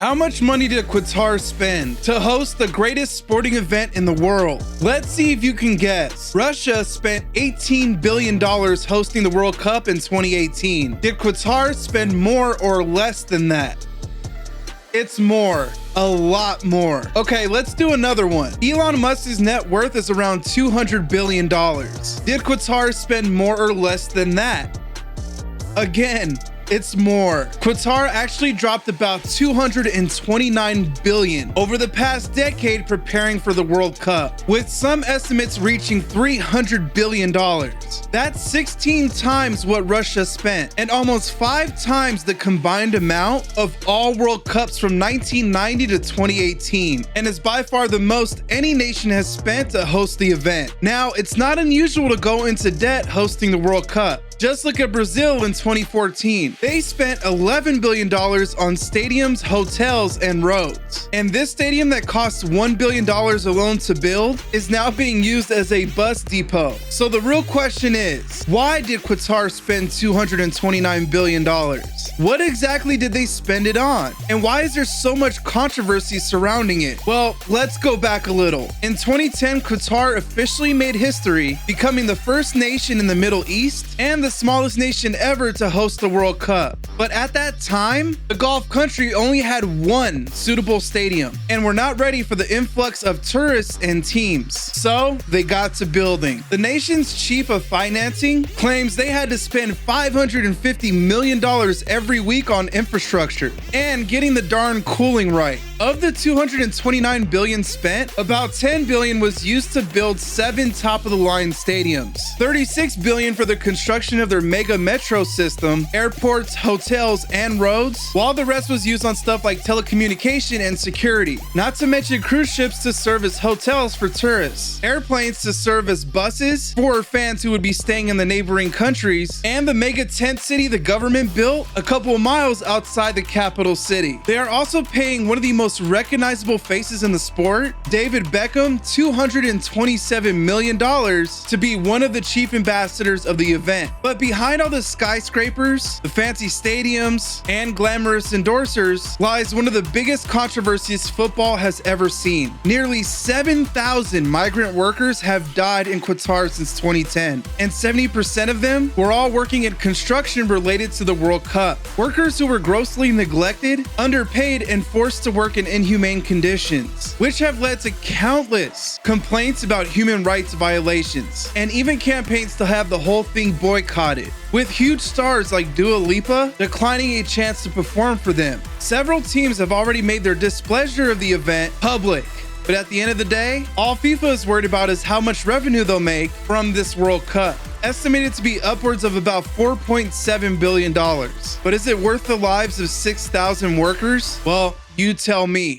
How much money did Qatar spend to host the greatest sporting event in the world? Let's see if you can guess. Russia spent $18 billion hosting the World Cup in 2018. Did Qatar spend more or less than that? It's more. A lot more. Okay, let's do another one. Elon Musk's net worth is around $200 billion. Did Qatar spend more or less than that? Again, it's more. Qatar actually dropped about $229 billion over the past decade preparing for the World Cup, with some estimates reaching $300 billion. That's 16 times what Russia spent, and almost 5 times the combined amount of all World Cups from 1990 to 2018, and is by far the most any nation has spent to host the event. Now, it's not unusual to go into debt hosting the World Cup. Just look at Brazil in 2014. They spent $11 billion on stadiums, hotels, and roads. And this stadium that cost $1 billion alone to build is now being used as a bus depot. So the real question is, why did Qatar spend $229 billion? What exactly did they spend it on? And why is there so much controversy surrounding it? Well, let's go back a little. In 2010, Qatar officially made history, becoming the first nation in the Middle East and the smallest nation ever to host the World Cup. But at that time, the Gulf country only had one suitable stadium, and were not ready for the influx of tourists and teams. So they got to building. The nation's chief of financing claims they had to spend $550 million every week on infrastructure and getting the darn cooling right. Of the $229 billion spent, about $10 billion was used to build 7 top-of-the-line stadiums, $36 billion for the construction of their mega metro system, airports, hotels, and roads, while the rest was used on stuff like telecommunication and security. Not to mention cruise ships to serve as hotels for tourists, airplanes to serve as buses for fans who would be staying in the neighboring countries, and the mega tent city the government built a couple of miles outside the capital city. They are also paying one of the most recognizable faces in the sport, David Beckham, $227 million to be one of the chief ambassadors of the event. But behind all the skyscrapers, the fancy stadiums, and glamorous endorsers lies one of the biggest controversies football has ever seen. Nearly 7,000 migrant workers have died in Qatar since 2010, and 70% of them were all working in construction related to the World Cup. Workers who were grossly neglected, underpaid, and forced to work in inhumane conditions, which have led to countless complaints about human rights violations, and even campaigns to have the whole thing boycotted, with huge stars like Dua Lipa declining a chance to perform for them. Several teams have already made their displeasure of the event public. But at the end of the day, all FIFA is worried about is how much revenue they'll make from this World Cup, estimated to be upwards of about $4.7 billion. But is it worth the lives of 6,000 workers? Well, you tell me.